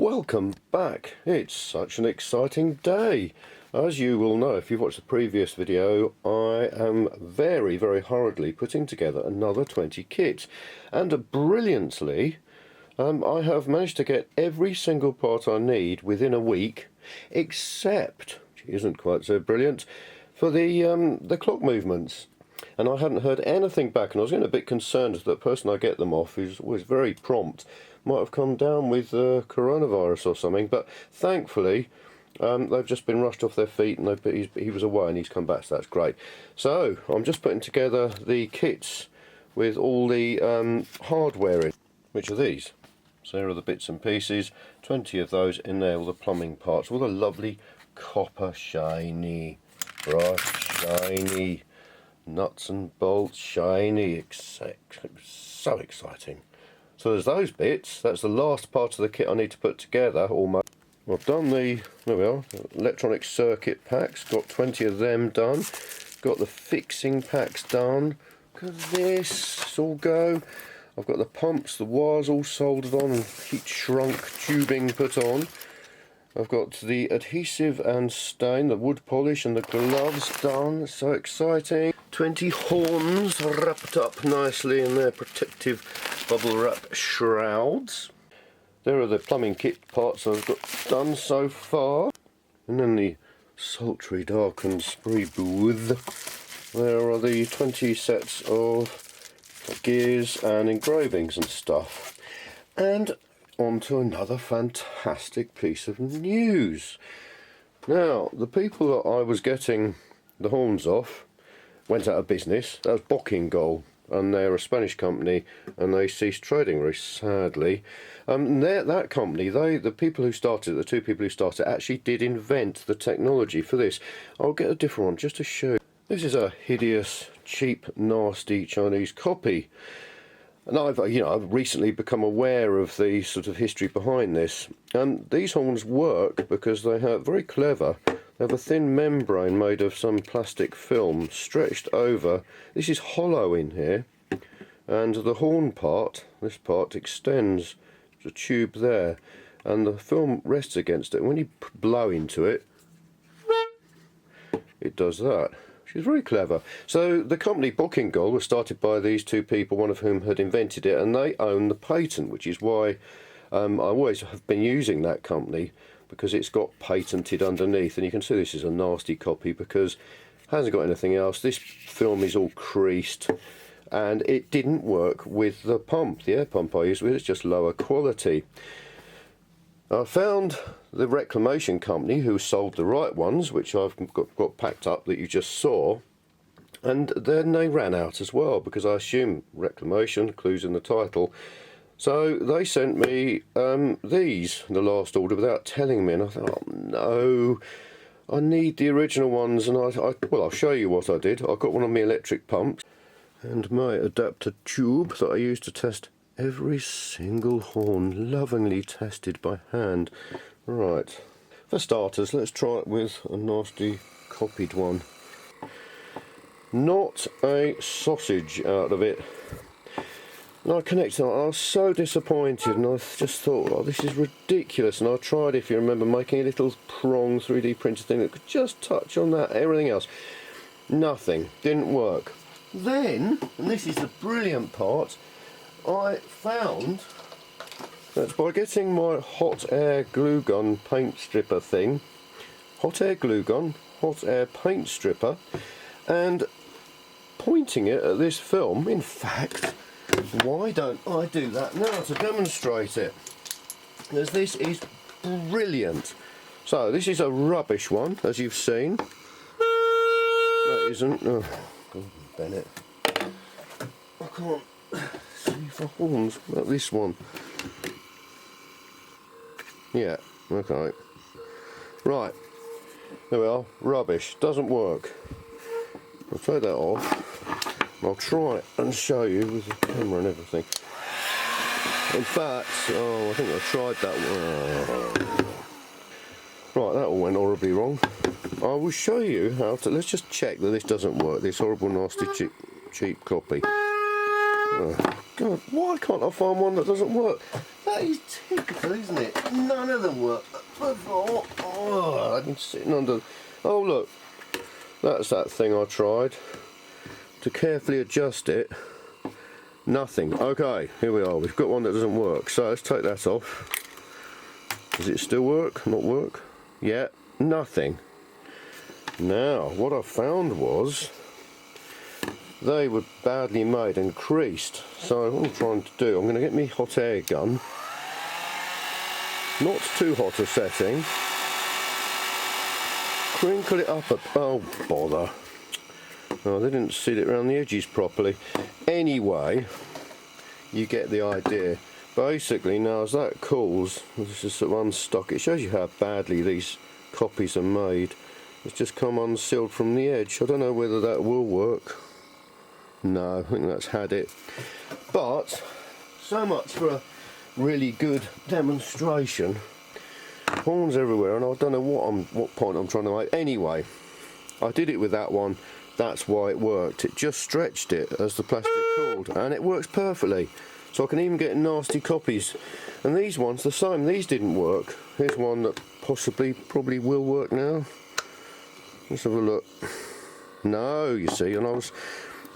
Welcome back. It's such an exciting day. As you will know if you've watched the previous video, I am very hurriedly putting together another 20 kits, and brilliantly I have managed to get every single part I need within a week, except, which isn't quite so brilliant, for the clock movements. And I hadn't heard anything back, and I was getting a bit concerned that the person I get them off is always very prompt. Might have come down with coronavirus or something, but thankfully they've just been rushed off their feet, and he was away and he's come back, so that's great. So I'm just putting together the kits with all the hardware in, which are these. So here are the bits and pieces, 20 of those in there, all the plumbing parts, all the lovely copper shiny, bright shiny, nuts and bolts shiny, so exciting. So there's those bits. That's the last part of the kit I need to put together almost. I've done the, there we are, electronic circuit packs, got 20 of them done, got the fixing packs done. Look at this, it's all go. I've got the pumps, the wires all soldered on and heat shrunk tubing put on. I've got the adhesive and stain, the wood polish and the gloves done, so exciting. 20 horns wrapped up nicely in their protective bubble wrap shrouds. There are the plumbing kit parts I've got done so far. And then the sultry darkened spray booth. There are the 20 sets of gears and engravings and stuff. And on to another fantastic piece of news. Now, the people that I was getting the horns off went out of business. That was Bockingol, and they're a Spanish company, and they ceased trading very sadly. That company, the people who started, the two people who started, actually did invent the technology for this. I'll get a different one just to show you. This is a hideous, cheap, nasty Chinese copy. And I've recently become aware of the sort of history behind this. And these horns work because they have, very clever, they have a thin membrane made of some plastic film stretched over. This is hollow in here, and the horn part, this part, extends the tube there, and the film rests against it. And when you blow into it, it does that. She's very clever. So the company Bockingol was started by these two people, one of whom had invented it, and they own the patent, which is why I always have been using that company, because it's got patented underneath. And you can see this is a nasty copy because it hasn't got anything else. This film is all creased, and it didn't work with the pump, the air pump I use with. It's just lower quality. I found the reclamation company who sold the right ones, which I've got packed up that you just saw, and then they ran out as well, because I assume reclamation, clues in the title. So they sent me these, the last order, without telling me, and I thought, oh no, I need the original ones. And well, I'll show you what I did. I got one of my electric pumps and my adapter tube that I used to test every single horn, lovingly tested by hand. Right, for starters, let's try it with a nasty copied one. Not a sausage out of it. And I connected, I was so disappointed, and I just thought, oh, this is ridiculous. And I tried, if you remember, making a little prong 3D printed thing that could just touch on that, everything else. Nothing, didn't work. Then, and this is the brilliant part, I found that by getting my hot air glue gun paint stripper thing, hot air glue gun, hot air paint stripper, and pointing it at this film, in fact, why don't I do that now to demonstrate it? Because this is brilliant. So this is a rubbish one, as you've seen. That isn't. Oh, God, Bennett. I can't see for horns. About this one. Yeah, okay. Right, there we are. Rubbish. Doesn't work. I'll take that off. I'll try it and show you with the camera and everything. In fact, oh, I think I tried that one. Right, that all went horribly wrong. I will show you how to. Let's just check that this doesn't work. This horrible, nasty, cheap copy. Oh, God, why can't I find one that doesn't work? That is typical, isn't it? None of them work before. Oh, I've been sitting under... Oh look, that's that thing I tried to carefully adjust it. Nothing. Okay, here we are. We've got one that doesn't work. So let's take that off. Does it still work? Not work? Yeah, nothing. Now, what I found was they were badly made and creased. So what I'm trying to do, I'm going to get me hot air gun. Not too hot a setting. Crinkle it up a... Oh, bother. Oh, they didn't seal it around the edges properly. Anyway, you get the idea. Basically, now as that cools, this is sort of unstuck. It shows you how badly these copies are made. It's just come unsealed from the edge. I don't know whether that will work. No, I think that's had it. But, so much for a really good demonstration. Horns everywhere, and I don't know what point I'm trying to make. Anyway, I did it with that one. That's why it worked. It just stretched it as the plastic cooled, and it works perfectly. So I can even get nasty copies. And these ones, the same. These didn't work. Here's one that probably will work now. Let's have a look. No, you see, and I was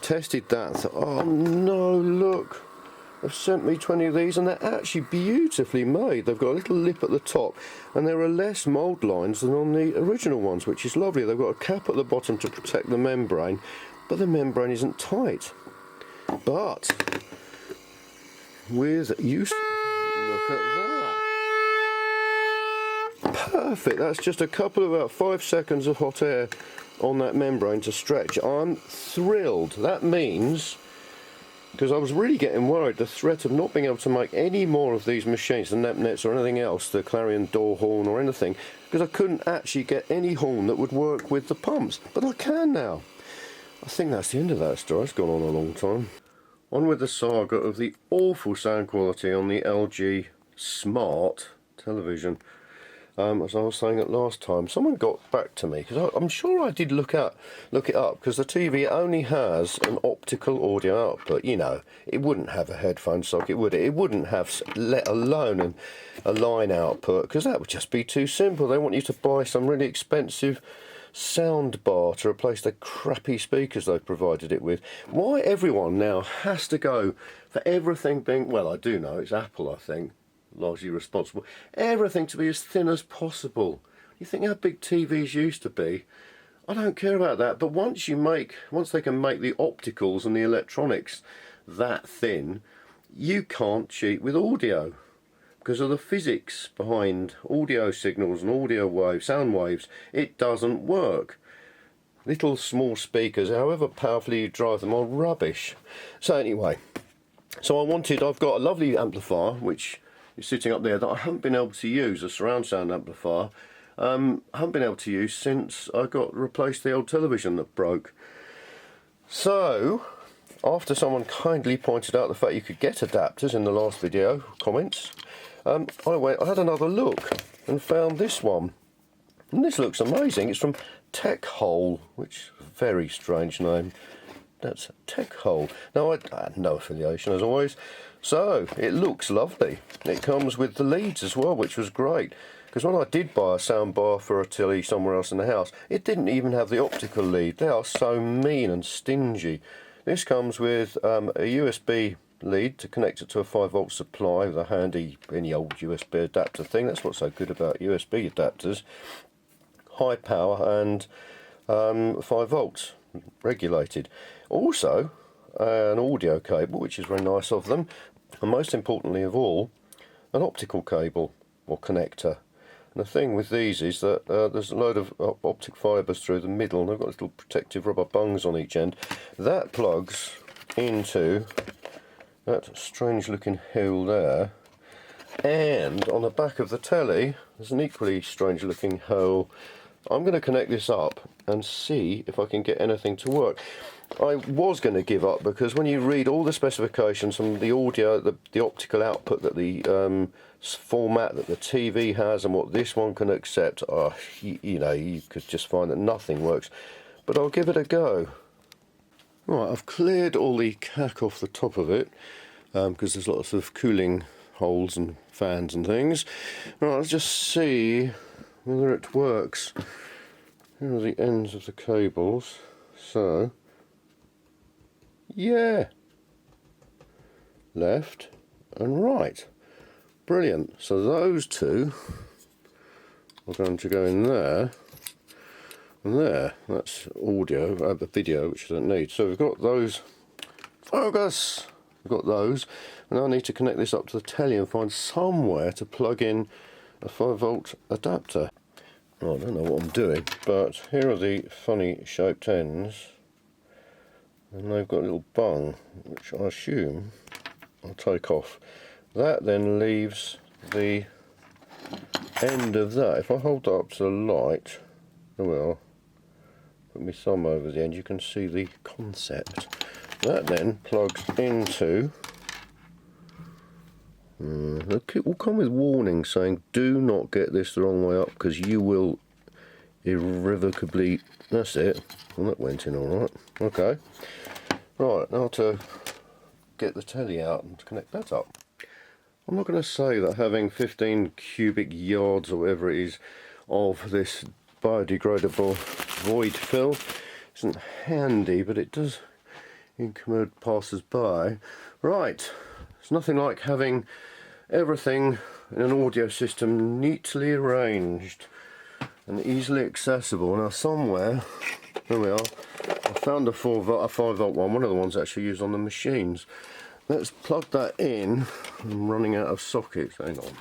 tested that and thought, oh no, look. They've sent me 20 of these, and they're actually beautifully made. They've got a little lip at the top, and there are less mould lines than on the original ones, which is lovely. They've got a cap at the bottom to protect the membrane, but the membrane isn't tight. But with use, look at that. Perfect. That's just a couple of about 5 seconds of hot air on that membrane to stretch. I'm thrilled. That means, because I was really getting worried, the threat of not being able to make any more of these machines, the Nepnets or anything else, the Clarion door horn or anything, because I couldn't actually get any horn that would work with the pumps. But I can now. I think that's the end of that story. It's gone on a long time. On with the saga of the awful sound quality on the LG Smart television. As I was saying it last time, someone got back to me, because I'm sure I did look it up, because the TV only has an optical audio output. You know, it wouldn't have a headphone socket, would it? It wouldn't have, let alone a line output, because that would just be too simple. They want you to buy some really expensive sound bar to replace the crappy speakers they've provided it with. Why everyone now has to go for everything being, well, I do know, it's Apple, I think, largely responsible, everything to be as thin as possible. You think how big TVs used to be? I don't care about that, but once they can make the opticals and the electronics that thin, you can't cheat with audio because of the physics behind audio signals and audio waves, sound waves. It doesn't work. Little small speakers, however powerfully you drive them, are rubbish. So anyway, I've got a lovely amplifier which is sitting up there that I haven't been able to use, a surround sound amplifier. I haven't been able to use since I replaced the old television that broke. So, after someone kindly pointed out the fact you could get adapters in the last video comments, I had another look and found this one. And this looks amazing. It's from Tech Hole, which is a very strange name. That's Tech Hole. Now, I had no affiliation as always. So, it looks lovely. It comes with the leads as well, which was great. Because when I did buy a sound bar for a telly somewhere else in the house, it didn't even have the optical lead. They are so mean and stingy. This comes with a USB lead to connect it to a 5-volt supply with a handy, any old USB adapter thing. That's what's so good about USB adapters. High power and 5 volts, regulated. Also, an audio cable, which is very nice of them. And most importantly of all, an optical cable or connector. And the thing with these is that there's a load of optic fibres through the middle, and they've got little protective rubber bungs on each end. That plugs into that strange looking hole there, and on the back of the telly there's an equally strange looking hole. I'm going to connect this up and see if I can get anything to work. I was going to give up because when you read all the specifications from the audio, the optical output that the format that the TV has and what this one can accept, you know, you could just find that nothing works. But I'll give it a go. Right, I've cleared all the cack off the top of it because there's lots of cooling holes and fans and things. Right, let's just see whether it works. Here are the ends of the cables. So, yeah, left and right. Brilliant. So those two are going to go in there and there. That's audio, the video, which I don't need. So we've got those. Focus! We've got those. And I need to connect this up to the telly and find somewhere to plug in a 5-volt adapter. Oh, I don't know what I'm doing, but here are the funny shaped ends. And they've got a little bung, which I assume I'll take off. That then leaves the end of that. If I hold that up to the light, well, put my thumb over the end, you can see the concept. That then plugs into, it will come with warnings saying do not get this the wrong way up because you will irrevocably, that's it, well that went in alright, okay. Right, now to get the telly out and connect that up. I'm not going to say that having 15 cubic yards or whatever it is of this biodegradable void fill isn't handy, but it does incommode passers-by. Right, it's nothing like having everything in an audio system neatly arranged and easily accessible. Now somewhere, there we are, I found a 5-volt one of the ones actually used on the machines. Let's plug that in. I'm running out of sockets, hang on.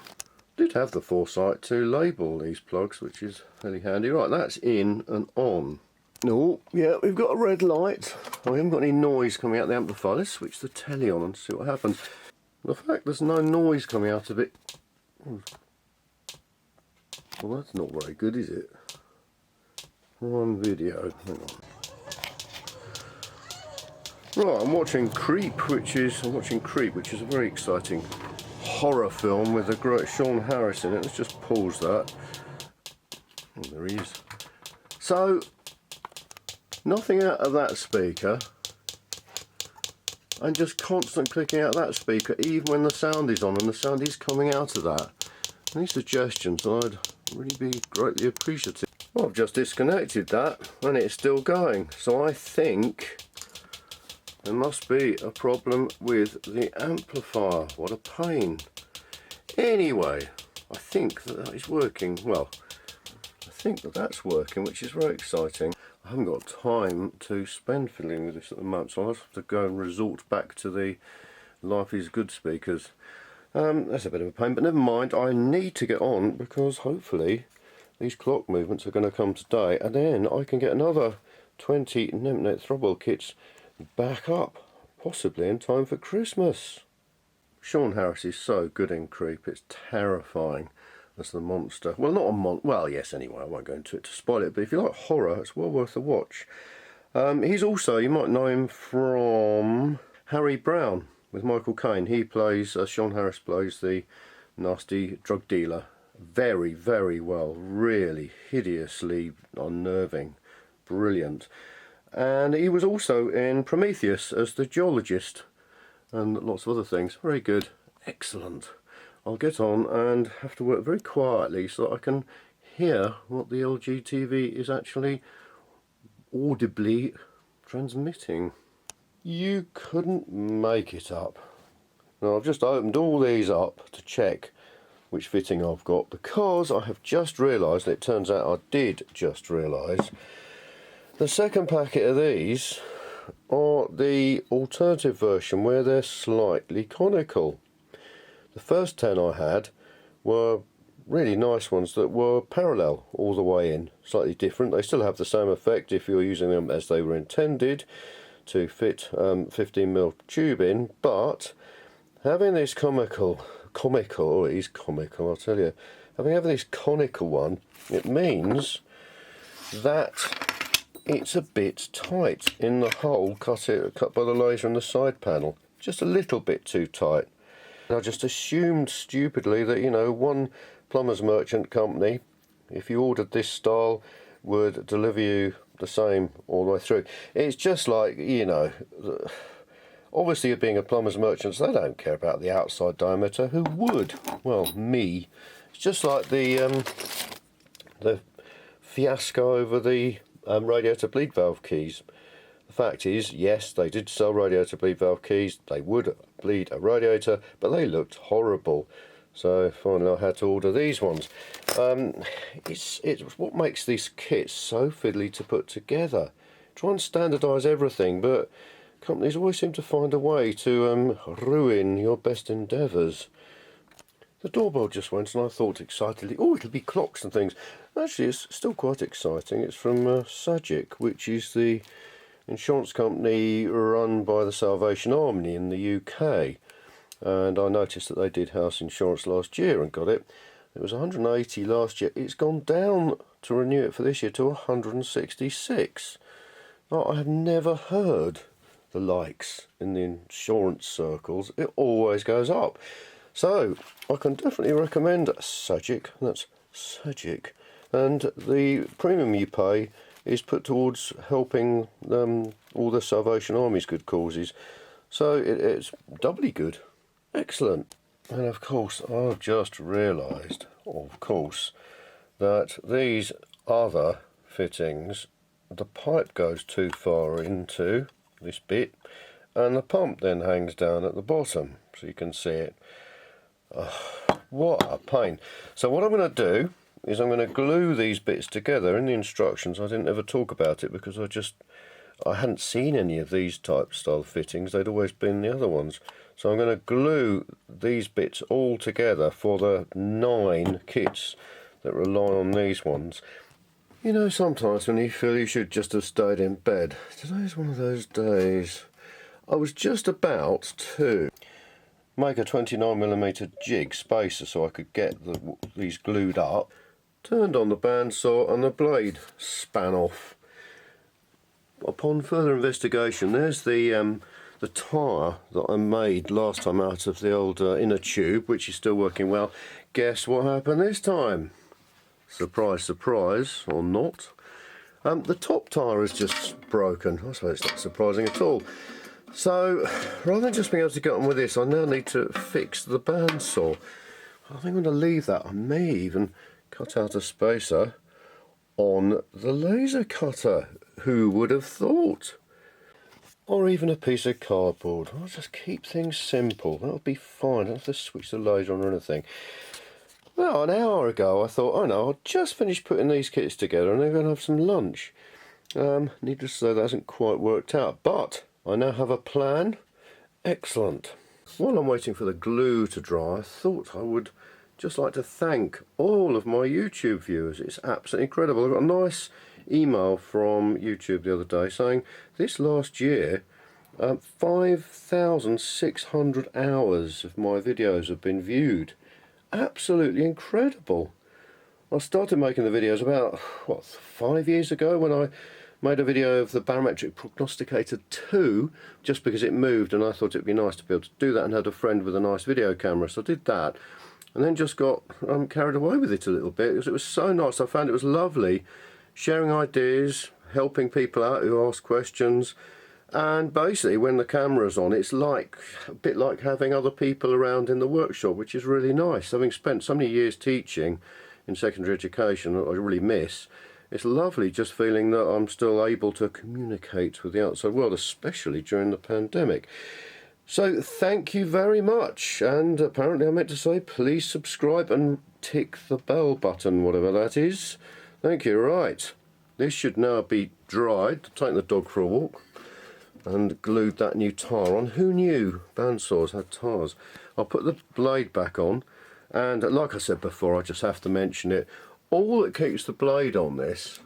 Did have the foresight to label these plugs, which is fairly handy. Right, that's in and on. Oh, yeah, we've got a red light. Oh, we haven't got any noise coming out the amplifier. Let's switch the telly on and see what happens. The fact there's no noise coming out of it, well, that's not very good, is it? One video, hang on. Right, I'm watching Creep, which is a very exciting horror film with a great Sean Harris in it. Let's just pause that. Oh, there he is. So, nothing out of that speaker, and just constant clicking out that speaker, even when the sound is on and the sound is coming out of that. Any suggestions? I'd really be greatly appreciative. Well, I've just disconnected that, and it's still going. So I think there must be a problem with the amplifier. What a pain. Anyway, I think that is working. Well, I think that that's working, which is very exciting. I haven't got time to spend fiddling with this at the moment, so I'll have to go and resort back to the Life is Good speakers. That's a bit of a pain, but never mind. I need to get on because hopefully these clock movements are going to come today, and then I can get another 20 Nemnet Throbble kits back up, possibly in time for Christmas. Sean Harris is so good in Creep, it's terrifying as the monster. Well, not a well, yes, anyway, I won't go into it to spoil it, but if you like horror, it's well worth a watch. He's also, you might know him from Harry Brown with Michael Caine. He plays, Sean Harris plays the nasty drug dealer very, very well, really hideously unnerving, brilliant. And he was also in Prometheus as the geologist and lots of other things. Very good, excellent. I'll get on and have to work very quietly so that I can hear what the LG TV is actually audibly transmitting. You couldn't make it up. Now, I've just opened all these up to check which fitting I've got, because I have just realised, it turns out I did just realise, the second packet of these are the alternative version where they're slightly conical. The first 10 I had were really nice ones that were parallel all the way in, slightly different. They still have the same effect if you're using them as they were intended to fit 15mm tube in, but having this comical, oh, it is comical, I'll tell you, having this conical one, it means that it's a bit tight in the hole cut by the laser in the side panel, just a little bit too tight. I just assumed stupidly that, you know, one plumber's merchant company, if you ordered this style, would deliver you the same all the way through. It's just like, you know, Obviously, being a plumber's merchant, they don't care about the outside diameter. Who would? Well, me. It's just like the fiasco over the radiator bleed valve keys. The fact is, yes, they did sell radiator bleed valve keys. They would bleed a radiator, but they looked horrible. So finally I had to order these ones. It's what makes these kits so fiddly to put together. Try and standardise everything, but companies always seem to find a way to ruin your best endeavours. The doorbell just went and I thought excitedly, oh, it'll be clocks and things. Actually, it's still quite exciting. It's from Sajic, which is the insurance company run by the Salvation Army in the UK. And I noticed that they did house insurance last year and got it. It was 180 last year. It's gone down to renew it for this year to 166. Now, I have never heard the likes in the insurance circles. It always goes up. So I can definitely recommend Sajic. That's Sajic. And the premium you pay is put towards helping all the Salvation Army's good causes. So it's doubly good. Excellent. And of course, I've just realised, of course, that these other fittings, the pipe goes too far into this bit, and the pump then hangs down at the bottom, so you can see it. What a pain. So what I'm going to do is I'm going to glue these bits together. In the instructions, I didn't ever talk about it because I hadn't seen any of these type style fittings. They'd always been the other ones. So I'm going to glue these bits all together for the 9 kits that rely on these ones. You know, sometimes when you feel you should just have stayed in bed. Today's one of those days. I was just about to make a 29mm jig spacer so I could get these glued up. Turned on the bandsaw and the blade span off. Upon further investigation, there's the tyre that I made last time out of the old inner tube, which is still working well. Guess what happened this time? Surprise, surprise, or not. The top tyre is just broken. I suppose it's not surprising at all. So, rather than just being able to get on with this, I now need to fix the bandsaw. I think I'm going to leave that. I may even cut out a spacer on the laser cutter. Who would have thought? Or even a piece of cardboard. I'll just keep things simple. That'll be fine. I don't have to switch the laser on or anything. Well, an hour ago I thought, oh no, I'll just finish putting these kits together and then going to have some lunch. Needless to say, that hasn't quite worked out, but I now have a plan. Excellent. While I'm waiting for the glue to dry, I thought I would just like to thank all of my YouTube viewers. It's absolutely incredible. I got a nice email from YouTube the other day saying this last year 5,600 hours of my videos have been viewed. Absolutely incredible. I started making the videos about 5 years ago when I made a video of the Barometric Prognosticator II just because it moved and I thought it'd be nice to be able to do that and had a friend with a nice video camera, so I did that and then just got carried away with it a little bit because it was so nice. I found it was lovely sharing ideas, helping people out who ask questions, and basically when the camera's on it's like a bit like having other people around in the workshop, which is really nice. Having spent so many years teaching in secondary education that I really miss, it's lovely just feeling that I'm still able to communicate with the outside world, especially during the pandemic. So thank you very much, and apparently I meant to say please subscribe and tick the bell button, whatever that is. Thank you. Right, this should now be dried. Taken the dog for a walk and glued that new tyre on. Who knew bandsaws had tyres? I'll put the blade back on, and like I said before, I just have to mention it. All that keeps the blade on this,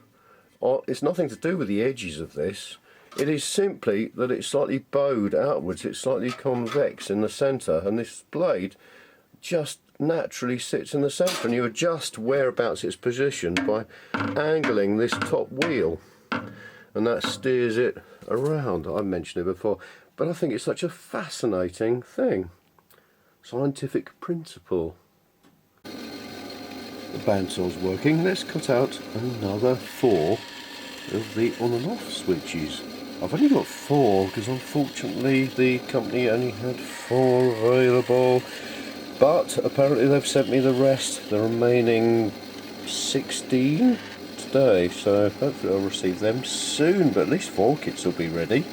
it's nothing to do with the edges of this. It is simply that it's slightly bowed outwards. It's slightly convex in the centre, and this blade just naturally sits in the centre, and you adjust whereabouts it's positioned by angling this top wheel, and that steers it around. I've mentioned it before, but I think it's such a fascinating thing. Scientific principle. The bandsaw's working. Let's cut out another 4 of the on and off switches. I've only got 4 because unfortunately the company only had 4 available, but apparently they've sent me the rest, the remaining 16 today, so hopefully I'll receive them soon, but at least 4 kits will be ready.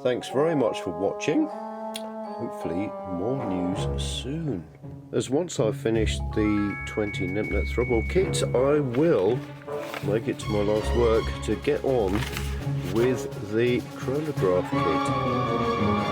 Thanks very much for watching. Hopefully more news soon. As once I've finished the 20 Nemnet Throbble kit, I will make it to my last work to get on with the chronograph kit.